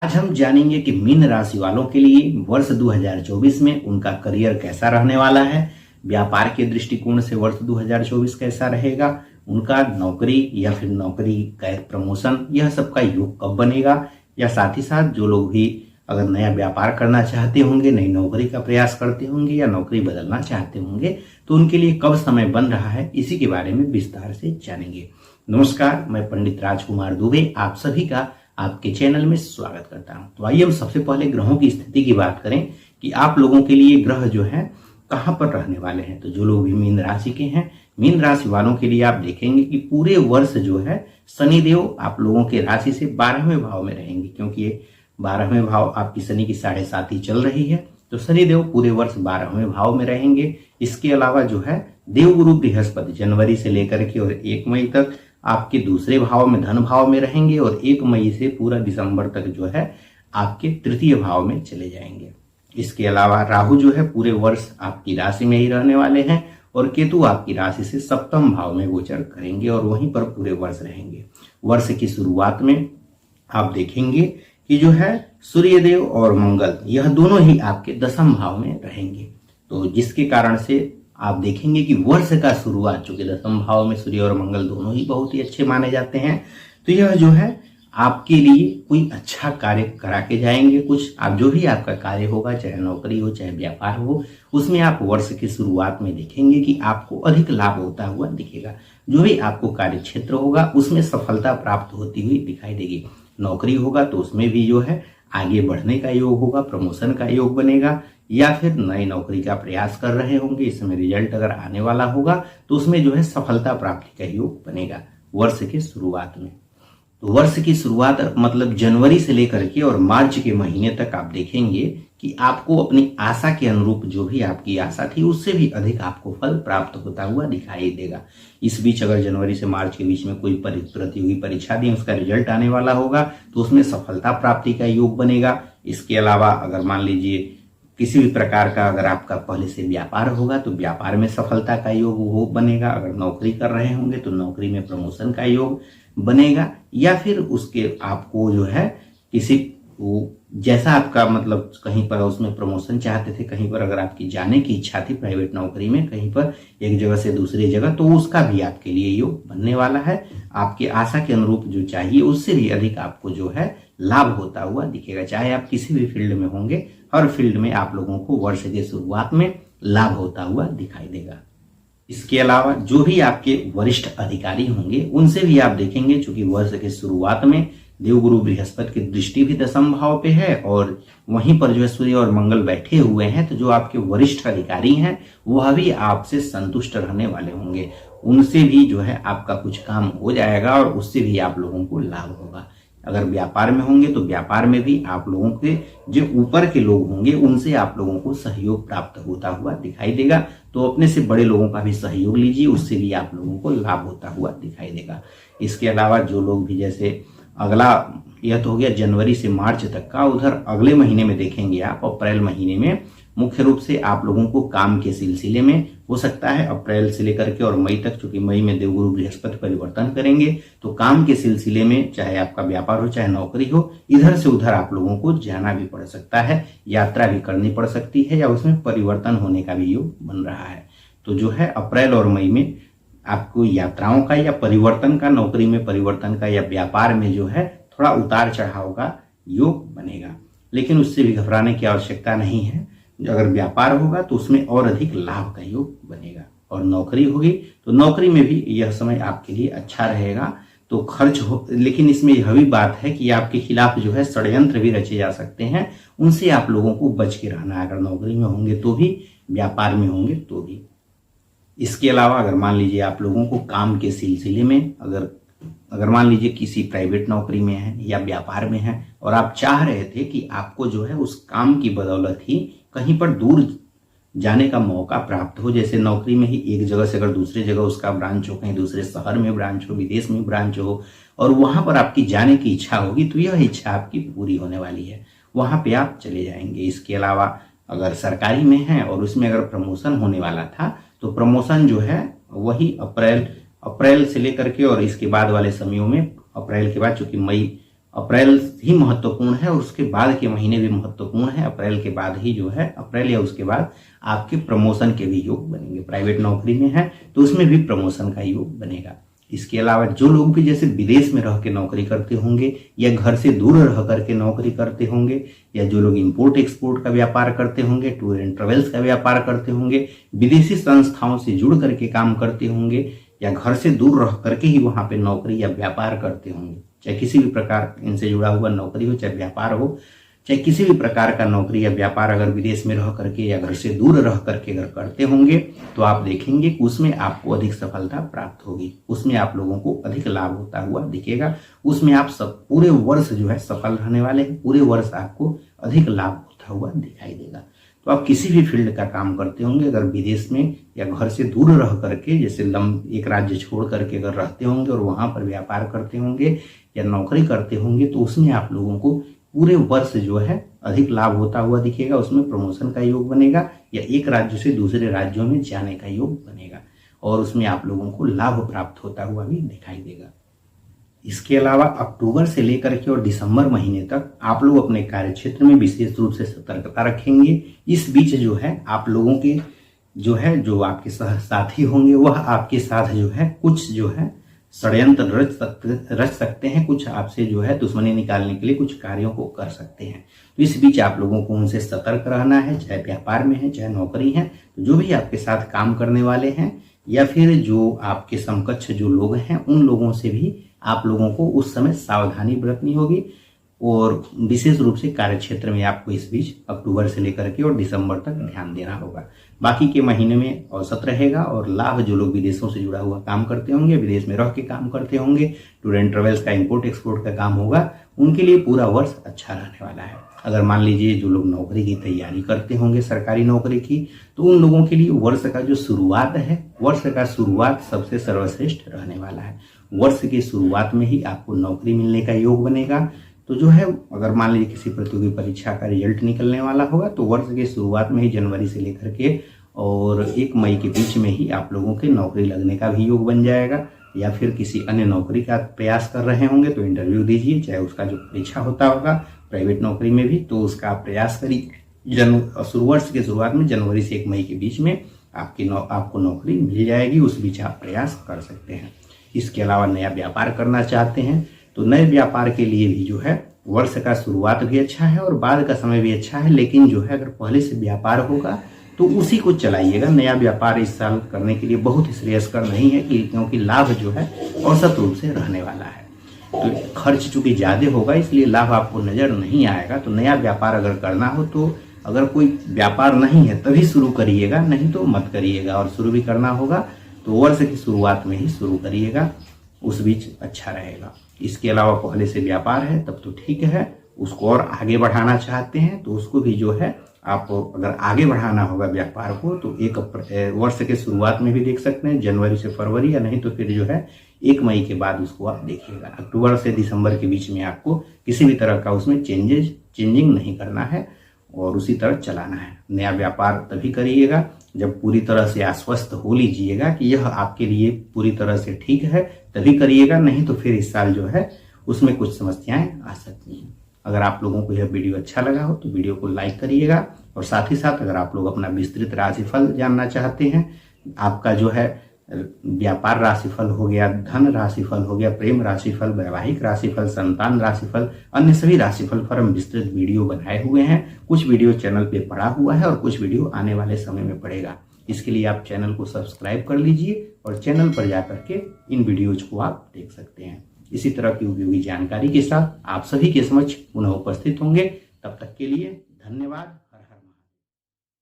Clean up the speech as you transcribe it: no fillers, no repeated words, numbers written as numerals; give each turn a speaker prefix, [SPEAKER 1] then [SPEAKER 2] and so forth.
[SPEAKER 1] आज हम जानेंगे कि मीन राशि वालों के लिए वर्ष 2024 में उनका करियर कैसा रहने वाला है, व्यापार के दृष्टिकोण से वर्ष 2024 कैसा रहेगा, उनका नौकरी या फिर नौकरी का प्रमोशन, यह सब का योग कब बनेगा, या साथ ही साथ जो लोग भी अगर नया व्यापार करना चाहते होंगे, नई नौकरी का प्रयास करते होंगे या नौकरी बदलना चाहते होंगे तो उनके लिए कब समय बन रहा है, इसी के बारे में विस्तार से जानेंगे। नमस्कार, मैं पंडित राजकुमार दुबे आप सभी का आपके चैनल में स्वागत करता हूं। तो आइए हम सबसे पहले ग्रहों की स्थिति की बात करें कि आप लोगों के लिए ग्रह जो है कहां पर रहने वाले हैं। तो जो लोग भी मीन राशि के हैं, मीन राशि वालों के लिए आप देखेंगे कि पूरे वर्ष जो है शनिदेव आप लोगों के राशि से 12वें भाव में रहेंगे, क्योंकि ये 12वें भाव आपकी शनि की 7.5 चल रही है, तो शनिदेव पूरे वर्ष 12वें भाव में रहेंगे। इसके अलावा जो है देवगुरु बृहस्पति जनवरी से लेकर के और 1 मई तक आपके दूसरे भाव में धन भाव में रहेंगे और 1 मई से पूरा दिसंबर तक जो है आपके तृतीय भाव में चले जाएंगे। इसके अलावा राहु जो है पूरे वर्ष आपकी राशि में ही रहने वाले हैं और केतु आपकी राशि से 7वें भाव में गोचर करेंगे और वहीं पर पूरे वर्ष रहेंगे। वर्ष की शुरुआत में आप देखेंगे कि जो है सूर्यदेव और मंगल यह दोनों ही आपके 10वें भाव में रहेंगे, तो जिसके कारण से आप देखेंगे कि वर्ष का शुरुआत, चूंकि 10वें भाव में सूर्य और मंगल दोनों ही बहुत ही अच्छे माने जाते हैं, तो यह जो है आपके लिए कोई अच्छा कार्य करा के जाएंगे। कुछ आप जो भी आपका कार्य होगा, चाहे नौकरी हो चाहे व्यापार हो, उसमें आप वर्ष की शुरुआत में देखेंगे कि आपको अधिक लाभ होता हुआ दिखेगा। जो भी आपको कार्य क्षेत्र होगा उसमें सफलता प्राप्त होती हुई दिखाई देगी। नौकरी होगा तो उसमें भी जो है आगे बढ़ने का योग होगा, प्रमोशन का योग बनेगा, या फिर नई नौकरी का प्रयास कर रहे होंगे, इसमें रिजल्ट अगर आने वाला होगा तो उसमें जो है सफलता प्राप्ति का योग बनेगा वर्ष के शुरुआत में। तो वर्ष की शुरुआत मतलब जनवरी से लेकर के और मार्च के महीने तक आप देखेंगे कि आपको अपनी आशा के अनुरूप, जो भी आपकी आशा थी उससे भी अधिक आपको फल प्राप्त होता हुआ दिखाई देगा। इस बीच अगर जनवरी से मार्च के बीच में कोई प्रतियोगी परीक्षा दी, उसका रिजल्ट आने वाला होगा तो उसमें सफलता प्राप्ति का योग बनेगा। इसके अलावा अगर मान लीजिए किसी भी प्रकार का अगर आपका पहले से व्यापार होगा तो व्यापार में सफलता का योग वो बनेगा। अगर नौकरी कर रहे होंगे तो नौकरी में प्रमोशन का योग बनेगा, या फिर उसके आपको जो है किसी जैसा आपका मतलब कहीं पर उसमें प्रमोशन चाहते थे, कहीं पर अगर आपकी जाने की इच्छा थी प्राइवेट नौकरी में, कहीं पर एक जगह से दूसरी जगह, तो उसका भी आपके लिए योग बनने वाला है। आपकी आशा के अनुरूप जो चाहिए उससे भी अधिक आपको जो है लाभ होता हुआ दिखेगा। चाहे आप किसी भी फील्ड में होंगे, हर फील्ड में आप लोगों को वर्ष के शुरुआत में लाभ होता हुआ दिखाई देगा। इसके अलावा जो भी आपके वरिष्ठ अधिकारी होंगे उनसे भी आप देखेंगे, चूंकि वर्ष के शुरुआत में देवगुरु बृहस्पति की दृष्टि भी 10वें भाव पे है और वहीं पर जो है सूर्य और मंगल बैठे हुए हैं, तो जो आपके वरिष्ठ अधिकारी हैं वह भी आपसे संतुष्ट रहने वाले होंगे। उनसे भी जो है आपका कुछ काम हो जाएगा और उससे भी आप लोगों को लाभ होगा। अगर व्यापार में होंगे तो व्यापार में भी आप लोगों के जो ऊपर के लोग होंगे उनसे आप लोगों को सहयोग प्राप्त होता हुआ दिखाई देगा। तो अपने से बड़े लोगों का भी सहयोग लीजिए, उससे भी आप लोगों को लाभ होता हुआ दिखाई देगा। इसके अलावा जो लोग भी, जैसे अगला यह तो हो गया जनवरी से मार्च तक का, उधर अगले महीने में देखेंगे आप अप्रैल महीने में मुख्य रूप से आप लोगों को काम के सिलसिले में हो सकता है अप्रैल से लेकर के और मई तक, चूंकि मई में देवगुरु बृहस्पति परिवर्तन करेंगे, तो काम के सिलसिले में चाहे आपका व्यापार हो चाहे नौकरी हो, इधर से उधर आप लोगों को जाना भी पड़ सकता है, यात्रा भी करनी पड़ सकती है, या उसमें परिवर्तन होने का भी योग बन रहा है। तो जो है अप्रैल और मई में आपको यात्राओं का या परिवर्तन का, नौकरी में परिवर्तन का या व्यापार में जो है थोड़ा उतार चढ़ाव का योग बनेगा, लेकिन उससे भी घबराने की आवश्यकता नहीं है। अगर व्यापार होगा तो उसमें और अधिक लाभ का योग बनेगा, और नौकरी होगी तो नौकरी में भी यह समय आपके लिए अच्छा रहेगा। तो खर्च हो, लेकिन इसमें यह भी बात है कि आपके खिलाफ जो है षड्यंत्र भी रचे जा सकते हैं, उनसे आप लोगों को बच के रहना है। अगर नौकरी में होंगे तो भी, व्यापार में होंगे तो भी। इसके अलावा अगर मान लीजिए आप लोगों को काम के सिलसिले में अगर मान लीजिए किसी प्राइवेट नौकरी में है या व्यापार में है और आप चाह रहे थे कि आपको जो है उस काम की बदौलत ही कहीं पर दूर जाने का मौका प्राप्त हो, जैसे नौकरी में ही एक जगह से अगर दूसरी जगह उसका ब्रांच हो, कहीं दूसरे शहर में ब्रांच हो, विदेश में ब्रांच हो, और वहां पर आपकी जाने की इच्छा होगी, तो यह इच्छा आपकी पूरी होने वाली है, वहां पे आप चले जाएंगे। इसके अलावा अगर सरकारी में है और उसमें अगर प्रमोशन होने वाला था तो प्रमोशन जो है वही अप्रैल से लेकर के और इसके बाद वाले समयों में, अप्रैल के बाद चूंकि मई अप्रैल ही महत्वपूर्ण है और उसके बाद के महीने भी महत्वपूर्ण है। अप्रैल के बाद ही जो है, अप्रैल या उसके बाद आपके प्रमोशन के भी योग बनेंगे। प्राइवेट नौकरी में है तो उसमें भी प्रमोशन का योग बनेगा। इसके अलावा जो लोग भी जैसे विदेश में रह के नौकरी करते होंगे या घर से दूर रह करके नौकरी करते होंगे, या जो लोग इंपोर्ट एक्सपोर्ट का व्यापार करते होंगे, टूर एंड ट्रेवल्स का व्यापार करते होंगे, विदेशी संस्थाओं से जुड़ करके काम करते होंगे, या घर से दूर रह करके ही वहां पे नौकरी या व्यापार करते होंगे, चाहे किसी भी प्रकार इनसे जुड़ा हुआ नौकरी हो, चाहे व्यापार हो, चाहे किसी भी प्रकार का नौकरी या व्यापार अगर विदेश में रह करके या घर से दूर रह करके अगर करते होंगे तो आप देखेंगे कि उसमें आपको अधिक सफलता प्राप्त होगी, उसमें आप लोगों को अधिक लाभ होता हुआ दिखेगा, उसमें आप सब पूरे वर्ष जो है सफल रहने वाले हैं, पूरे वर्ष आपको अधिक लाभ होता हुआ दिखाई देगा। तो आप किसी भी फील्ड का काम करते होंगे, अगर विदेश में या घर से दूर रह करके जैसे एक राज्य छोड़ करके अगर रहते होंगे और वहां पर व्यापार करते होंगे या नौकरी करते होंगे तो उसमें आप लोगों को पूरे वर्ष जो है अधिक लाभ होता हुआ दिखेगा। उसमें प्रमोशन का योग बनेगा या एक राज्य से दूसरे राज्यों में जाने का योग बनेगा और उसमें आप लोगों को लाभ प्राप्त होता हुआ भी दिखाई देगा। इसके अलावा अक्टूबर से लेकर के और दिसंबर महीने तक आप लोग अपने कार्य क्षेत्र में विशेष रूप से सतर्कता रखेंगे। इस बीच जो है आप लोगों के जो आपके साथी होंगे वह आपके साथ जो है कुछ जो है षड्यंत्र रच सकते हैं, कुछ आपसे जो है दुश्मनी निकालने के लिए कुछ कार्यों को कर सकते हैं। तो इस बीच आप लोगों को उनसे सतर्क रहना है, चाहे व्यापार में है चाहे नौकरी है। तो जो भी आपके साथ काम करने वाले हैं या फिर जो आपके समकक्ष जो लोग हैं उन लोगों से भी आप लोगों को उस समय सावधानी बरतनी होगी और विशेष रूप से कार्य क्षेत्र में आपको इस बीच अक्टूबर से लेकर के और दिसंबर तक ध्यान देना होगा। बाकी के महीने में औसत रहेगा और लाभ जो लोग विदेशों से जुड़ा हुआ काम करते होंगे, विदेश में रह के काम करते होंगे, टूर एंड ट्रेवल्स का इंपोर्ट एक्सपोर्ट का काम होगा, उनके लिए पूरा वर्ष अच्छा रहने वाला है। अगर मान लीजिए जो लोग नौकरी की तैयारी करते होंगे, सरकारी नौकरी की, तो उन लोगों के लिए वर्ष का जो शुरुआत है, वर्ष का शुरुआत सबसे सर्वश्रेष्ठ रहने वाला है। वर्ष की शुरुआत में ही आपको नौकरी मिलने का योग बनेगा। तो जो है अगर मान लीजिए किसी प्रतियोगी परीक्षा का रिजल्ट निकलने वाला होगा तो वर्ष के शुरुआत में ही जनवरी से लेकर के और 1 मई के बीच में ही आप लोगों के नौकरी लगने का भी योग बन जाएगा। या फिर किसी अन्य नौकरी का प्रयास कर रहे होंगे तो इंटरव्यू दीजिए, चाहे उसका जो परीक्षा होता होगा प्राइवेट नौकरी में भी, तो उसका आप प्रयास करिए। वर्ष के शुरुआत में जनवरी से 1 मई के बीच में आपको नौकरी मिल जाएगी, उस बीच आप प्रयास कर सकते हैं। इसके अलावा नया व्यापार करना चाहते हैं तो नए व्यापार के लिए भी जो है वर्ष का शुरुआत भी अच्छा है और बाद का समय भी अच्छा है, लेकिन जो है अगर पहले से व्यापार होगा तो उसी को चलाइएगा। नया व्यापार इस साल करने के लिए बहुत ही श्रेयस्कर नहीं है क्योंकि लाभ जो है औसत रूप से रहने वाला है। तो खर्च चूंकि ज्यादा होगा इसलिए लाभ आपको नजर नहीं आएगा। तो नया व्यापार अगर करना हो तो अगर कोई व्यापार नहीं है तभी शुरू करिएगा, नहीं तो मत करिएगा। और शुरू भी करना होगा तो वर्ष की शुरुआत में ही शुरू करिएगा, उस बीच अच्छा रहेगा। इसके अलावा पहले से व्यापार है तब तो ठीक है, उसको और आगे बढ़ाना चाहते हैं तो उसको भी जो है आप अगर आगे बढ़ाना होगा व्यापार को तो एक वर्ष के शुरुआत में भी देख सकते हैं, जनवरी से फरवरी, या नहीं तो फिर जो है 1 मई के बाद उसको आप देखिएगा। अक्टूबर से दिसंबर के बीच में आपको किसी भी तरह का उसमें चेंजिंग नहीं करना है और उसी तरह चलाना है। नया व्यापार तभी करिएगा जब पूरी तरह से आश्वस्त हो लीजिएगा कि यह आपके लिए पूरी तरह से ठीक है, तभी करिएगा, नहीं तो फिर इस साल जो है उसमें कुछ समस्याएं आ सकती हैं। अगर आप लोगों को यह वीडियो अच्छा लगा हो तो वीडियो को लाइक करिएगा और साथ ही साथ अगर आप लोग अपना विस्तृत राशिफल जानना चाहते हैं, आपका जो है व्यापार राशिफल हो गया, धन राशिफल हो गया, प्रेम राशिफल, वैवाहिक राशिफल, संतान राशिफल, अन्य सभी राशिफल पर हम विस्तृत वीडियो बनाए हुए हैं। कुछ वीडियो चैनल पे पड़ा हुआ है और कुछ वीडियो आने वाले समय में पड़ेगा। इसके लिए आप चैनल को सब्सक्राइब कर लीजिए और चैनल पर जाकर के इन वीडियोज को आप देख सकते हैं। इसी तरह की उपयोगी जानकारी के साथ आप सभी के समक्ष पुनः उपस्थित होंगे। तब तक के लिए धन्यवाद।